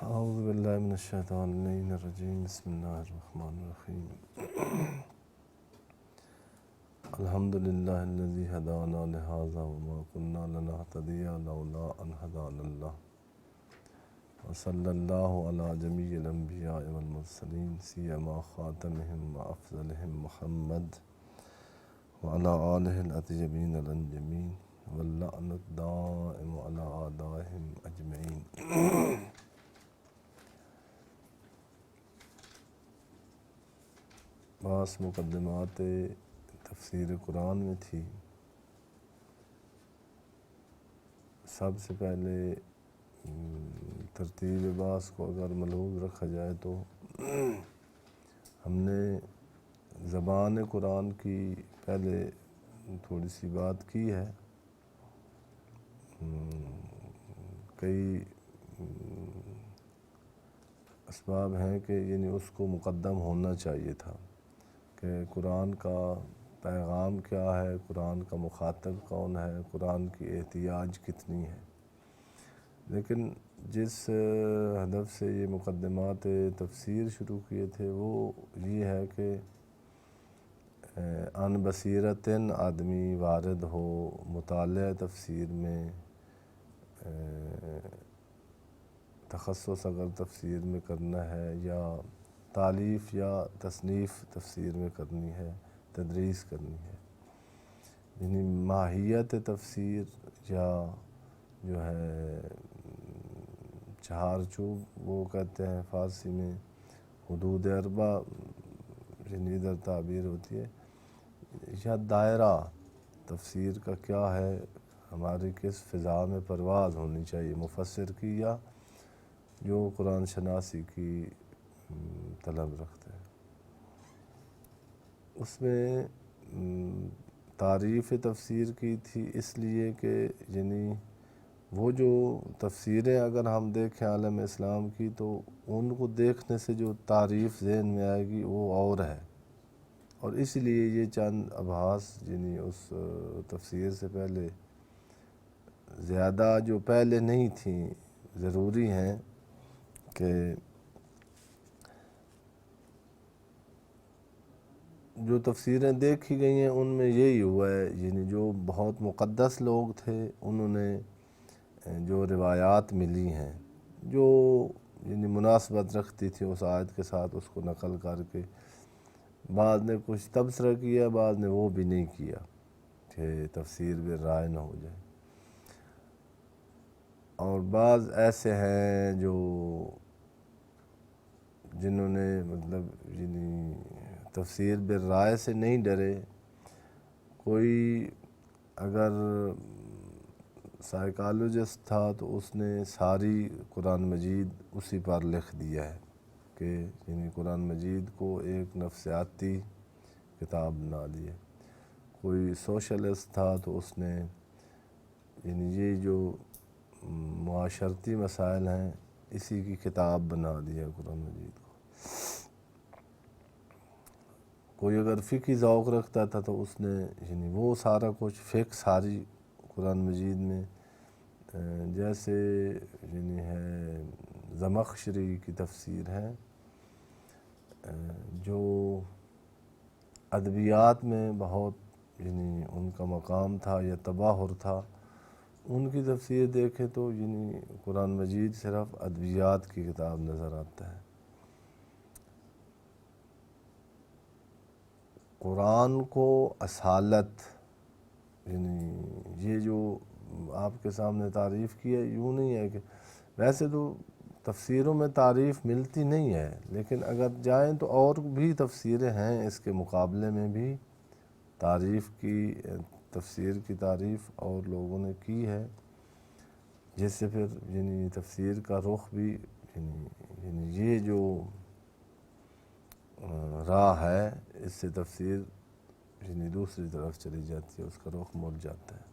اعوذ باللہ من الشیطان الرجیم بسم اللہ الرحمن الرحیم الحمد للہ الذی ہدانا لہذا وما كنا لنہتدی لولا ان ہدانا اللہ وصلی اللہ علی جمیع الانبیاء والمرسلین سیما خاتمہم وافضلہم محمد وعلی آلہ الاطیبین الانجمین واللعنۃ الدائم علی اعدائہم اجمعین۔ بعض مقدمات تفسیر قرآن میں تھی۔ سب سے پہلے ترتیب بعض کو اگر ملحوظ رکھا جائے تو ہم نے زبان قرآن کی پہلے تھوڑی سی بات کی ہے۔ کئی اسباب ہیں کہ یعنی اس کو مقدم ہونا چاہیے تھا کہ قرآن کا پیغام کیا ہے، قرآن کا مخاطب کون ہے، قرآن کی احتیاج کتنی ہے۔ لیکن جس ہدف سے یہ مقدمات تفسیر شروع کیے تھے وہ یہ ہے کہ عن بصیرت آدمی وارد ہو مطالعہ تفسیر میں، تخصص اگر تفسیر میں کرنا ہے یا تالیف یا تصنیف تفسیر میں کرنی ہے، تدریس کرنی ہے، یعنی ماہیت تفسیر یا جو ہے چہارچوب وہ کہتے ہیں فارسی میں، حدود اربع یعنی ادھر تعبیر ہوتی ہے، یا دائرہ تفسیر کا کیا ہے، ہماری کس فضا میں پرواز ہونی چاہیے مفسر کی یا جو قرآن شناسی کی طلب رکھتے ہیں۔ اس میں تعریف تفسیر کی تھی اس لیے کہ یعنی وہ جو تفسیریں اگر ہم دیکھیں عالم اسلام کی تو ان کو دیکھنے سے جو تعریف ذہن میں آئے گی وہ اور ہے، اور اس لیے یہ چند ابحاث یعنی اس تفسیر سے پہلے زیادہ جو پہلے نہیں تھیں ضروری ہیں کہ جو تفسیریں دیکھی گئی ہیں ان میں یہی ہوا ہے، یعنی جو بہت مقدس لوگ تھے انہوں نے جو روایات ملی ہیں جو یعنی مناسبت رکھتی تھی اس آیت کے ساتھ اس کو نقل کر کے، بعض نے کچھ تبصرہ کیا، بعض نے وہ بھی نہیں کیا کہ تفسیر بالرائے نہ ہو جائے، اور بعض ایسے ہیں جو جنہوں نے مطلب یعنی تفسیر بالرائے سے نہیں ڈرے۔ کوئی اگر سائیکالوجسٹ تھا تو اس نے ساری قرآن مجید اسی پر لکھ دیا ہے کہ یعنی قرآن مجید کو ایک نفسیاتی کتاب بنا دی ہے۔ کوئی سوشلسٹ تھا تو اس نے یعنی یہ جو معاشرتی مسائل ہیں اسی کی کتاب بنا دی ہے قرآن مجید کو۔ کوئی اگر فقہی ذوق رکھتا تھا تو اس نے یعنی وہ سارا کچھ فقہ ساری قرآن مجید میں، جیسے یعنی ہے زمخشری کی تفسیر ہے جو ادبیات میں بہت یعنی ان کا مقام تھا یا تباہر تھا، ان کی تفسیر دیکھیں تو یعنی قرآن مجید صرف ادبیات کی کتاب نظر آتا ہے۔ قرآن کو اصالت یعنی یہ جو آپ کے سامنے تعریف کی ہے یوں نہیں ہے کہ ویسے تو تفسیروں میں تعریف ملتی نہیں ہے، لیکن اگر جائیں تو اور بھی تفسیریں ہیں اس کے مقابلے میں بھی تعریف کی، تفسیر کی تعریف اور لوگوں نے کی ہے، جس سے پھر یعنی تفسیر کا رخ بھی یعنی یہ جو راہ ہے اس سے تفسیر یعنی دوسری طرف چلی جاتی ہے، اس کا رخ مڑ جاتا ہے۔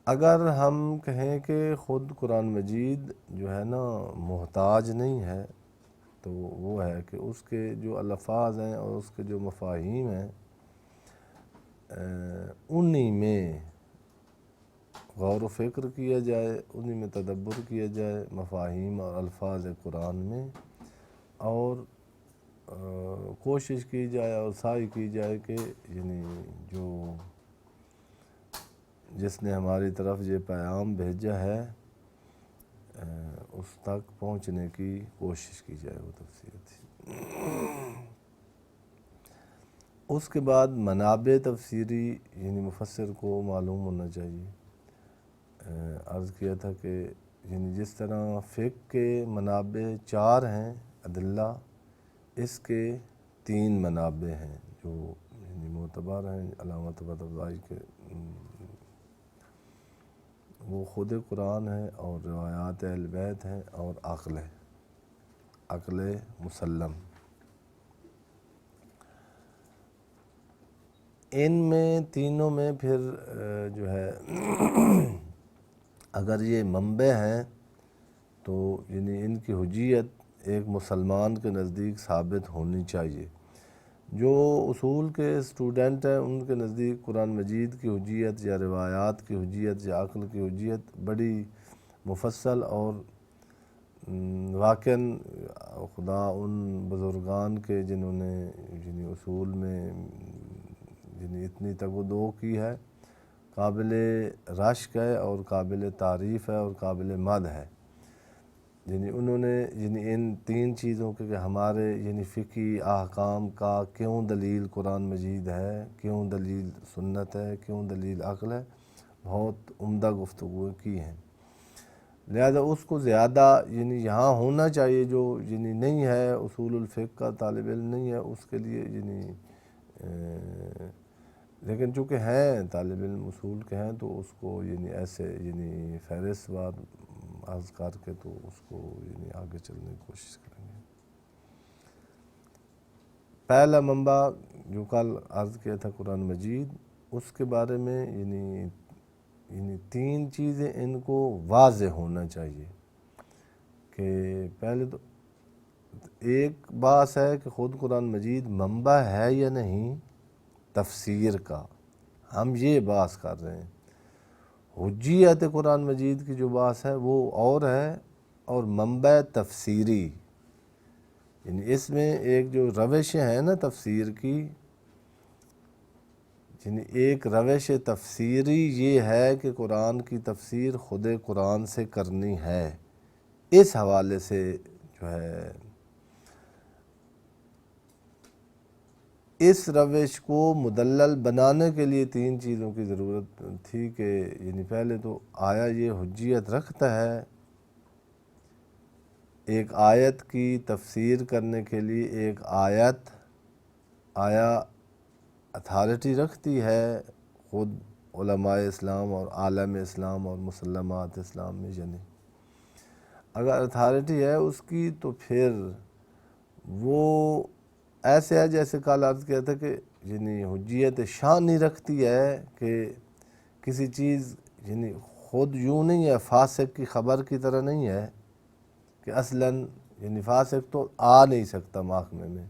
اگر ہم کہیں کہ خود قرآن مجید جو ہے نا محتاج نہیں ہے تو وہ ہے کہ اس کے جو الفاظ ہیں اور اس کے جو مفاہیم ہیں انہی میں غور و فکر کیا جائے، انہی میں تدبر کیا جائے مفاہیم اور الفاظ قرآن میں، اور کوشش کی جائے اور سعی کی جائے کہ یعنی جو جس نے ہماری طرف یہ پیغام بھیجا ہے اس تک پہنچنے کی کوشش کی جائے، وہ تفسیر تھی۔ اس کے بعد منابع تفسیری یعنی مفسر کو معلوم ہونا چاہیے۔ عرض کیا تھا کہ یعنی جس طرح فقہ کے منابع 4 ہیں ادلہ، اس کے 3 منابع ہیں جو یعنی معتبر ہیں علامہ طباطبائی کے، وہ خود قرآن ہے اور روایات اہل بیت ہیں اور عقل مسلم۔ ان میں تینوں میں پھر جو ہے اگر یہ منبع ہیں تو یعنی ان کی حجیت ایک مسلمان کے نزدیک ثابت ہونی چاہیے۔ جو اصول کے اسٹوڈنٹ ہیں ان کے نزدیک قرآن مجید کی حجیت یا روایات کی حجیت یا عقل کی حجیت بڑی مفصل اور واقعاً خدا ان بزرگان کے جنہوں نے یعنی اصول میں یعنی اتنی تگ و دو کی ہے، قابل رشک ہے اور قابل تعریف ہے اور قابل مدح ہے۔ یعنی انہوں نے یعنی ان 3 چیزوں کے کہ ہمارے یعنی فقہی احکام کا کیوں دلیل قرآن مجید ہے، کیوں دلیل سنت ہے، کیوں دلیل عقل ہے، بہت عمدہ گفتگو کی ہیں۔ لہذا اس کو زیادہ یعنی یہاں ہونا چاہیے، جو یعنی نہیں ہے اصول الفقہ کا طالب علم نہیں ہے اس کے لیے یعنی لیکن چونکہ ہیں طالب علم اصول کے ہیں تو اس کو یعنی ایسے یعنی فہرست وار عرض کر کے تو اس کو یعنی آگے چلنے کی کوشش کریں گے۔ پہلا منبع جو کل عرض کیا تھا قرآن مجید، اس کے بارے میں یعنی 3 چیزیں ان کو واضح ہونا چاہیے کہ پہلے تو ایک بات ہے کہ خود قرآن مجید منبع ہے یا نہیں تفسیر کا، ہم یہ بات کر رہے ہیں۔ حجیت قرآن مجید کی جو بات ہے وہ اور ہے، اور منبع تفسیری یعنی اس میں ایک جو روشیں ہیں نا تفسیر کی، یعنی ایک روش تفسیری یہ ہے کہ قرآن کی تفسیر خود قرآن سے کرنی ہے۔ اس حوالے سے جو ہے اس روش کو مدلل بنانے کے لیے 3 چیزوں کی ضرورت تھی کہ یعنی پہلے تو آیا یہ حجیت رکھتا ہے، ایک آیت کی تفسیر کرنے کے لیے ایک آیا اتھارٹی رکھتی ہے خود علماء اسلام اور عالم اسلام اور مسلمات اسلام میں، یعنی اگر اتھارٹی ہے اس کی تو پھر وہ ایسے ہے جیسے کل عرض کیا تھا کہ یعنی حجیت شان نہیں رکھتی ہے کہ کسی چیز یعنی خود یوں نہیں ہے، فاسق کی خبر کی طرح نہیں ہے کہ اصلاً یعنی فاسق تو آ نہیں سکتا محکمے میں،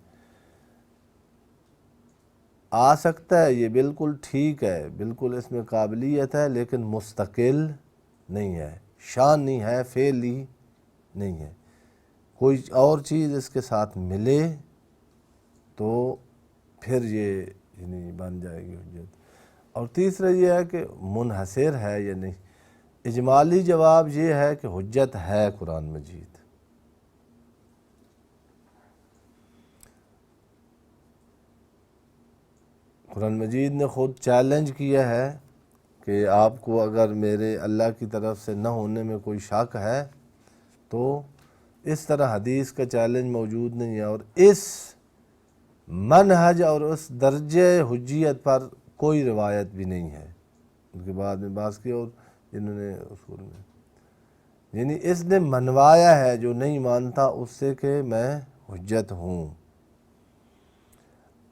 آ سکتا ہے یہ بالکل ٹھیک ہے، بالکل اس میں قابلیت ہے، لیکن مستقل نہیں ہے، شان نہیں ہے، فعل ہی نہیں ہے، کوئی اور چیز اس کے ساتھ ملے تو پھر یہ یعنی بن جائے گی حجت۔ اور تیسرا یہ ہے کہ منحصر ہے یا نہیں۔ اجمالی جواب یہ ہے کہ حجت ہے قرآن مجید۔ قرآن مجید نے خود چیلنج کیا ہے کہ آپ کو اگر میرے اللہ کی طرف سے نہ ہونے میں کوئی شک ہے تو اس طرح حدیث کا چیلنج موجود نہیں ہے، اور اس منہج اور اس درجے حجیت پر کوئی روایت بھی نہیں ہے۔ ان کے بعد میں بات کی اور جنہوں نے اصول میں یعنی اس نے منوایا ہے جو نہیں مانتا اس سے کہ میں حجت ہوں۔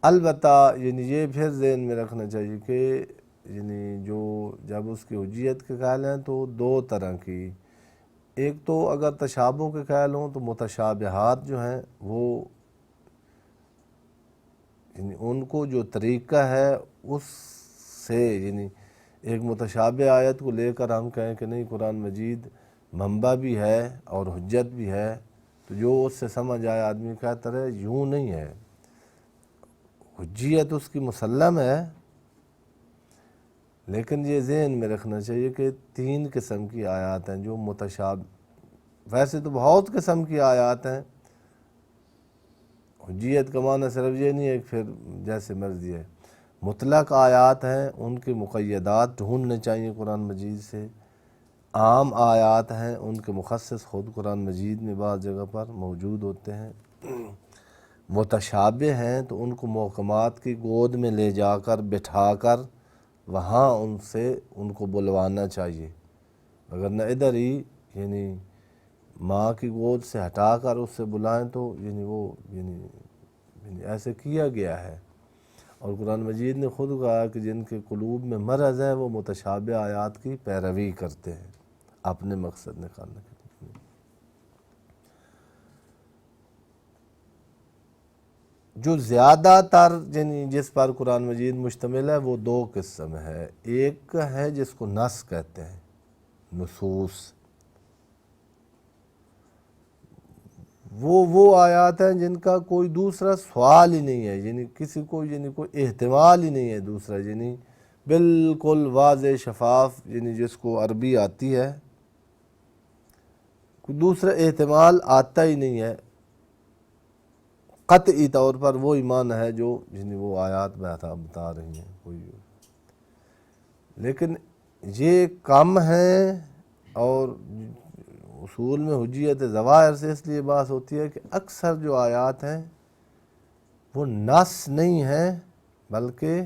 البتہ یعنی یہ پھر ذہن میں رکھنا چاہیے کہ یعنی جو جب اس کی حجیت کے قائل ہیں تو 2 طرح کی، ایک تو اگر تشابہ کے قائل ہوں تو متشابہات جو ہیں وہ یعنی ان کو جو طریقہ ہے اس سے یعنی ایک متشابہ آیت کو لے کر ہم کہیں کہ نہیں قرآن مجید منبع بھی ہے اور حجت بھی ہے، تو جو اس سے سمجھ آئے آدمی کہتا رہے، یوں نہیں ہے۔ حجیت اس کی مسلم ہے، لیکن یہ ذہن میں رکھنا چاہیے کہ 3 قسم کی آیات ہیں جو ویسے تو بہت قسم کی آیات ہیں۔ حجیت کا معنی صرف یہ نہیں ہے کہ پھر جیسے مرضی ہے، مطلق آیات ہیں، ان کے مقیدات ڈھونڈنے چاہیے قرآن مجید سے۔ عام آیات ہیں، ان کے مخصص خود قرآن مجید میں بعض جگہ پر موجود ہوتے ہیں۔ متشابہ ہیں تو ان کو محکمات کی گود میں لے جا کر بٹھا کر وہاں ان کو بلوانا چاہیے، اگر نہ ادھر ہی یعنی ماں کی گود سے ہٹا کر اس سے بلائیں تو یعنی ایسے کیا گیا ہے۔ اور قرآن مجید نے خود کہا کہ جن کے قلوب میں مرض ہے وہ متشابہ آیات کی پیروی کرتے ہیں اپنے مقصد نکالنے کے لیے۔ جو زیادہ تر جس پر قرآن مجید مشتمل ہے وہ 2 قسم ہے۔ ایک ہے جس کو نص کہتے ہیں، نصوص، وہ آیات ہیں جن کا کوئی دوسرا سوال ہی نہیں ہے، یعنی کسی کو کوئی احتمال ہی نہیں ہے دوسرا، یعنی بالکل واضح شفاف، جس کو عربی آتی ہے کوئی دوسرا احتمال آتا ہی نہیں ہے، قطعی طور پر وہ ایمان ہے جو وہ آیات بتا رہی ہیں۔ لیکن یہ کم ہیں، اور اصول میں حجیت ظواہر سے اس لیے بات ہوتی ہے کہ اکثر جو آیات ہیں وہ نص نہیں ہیں بلکہ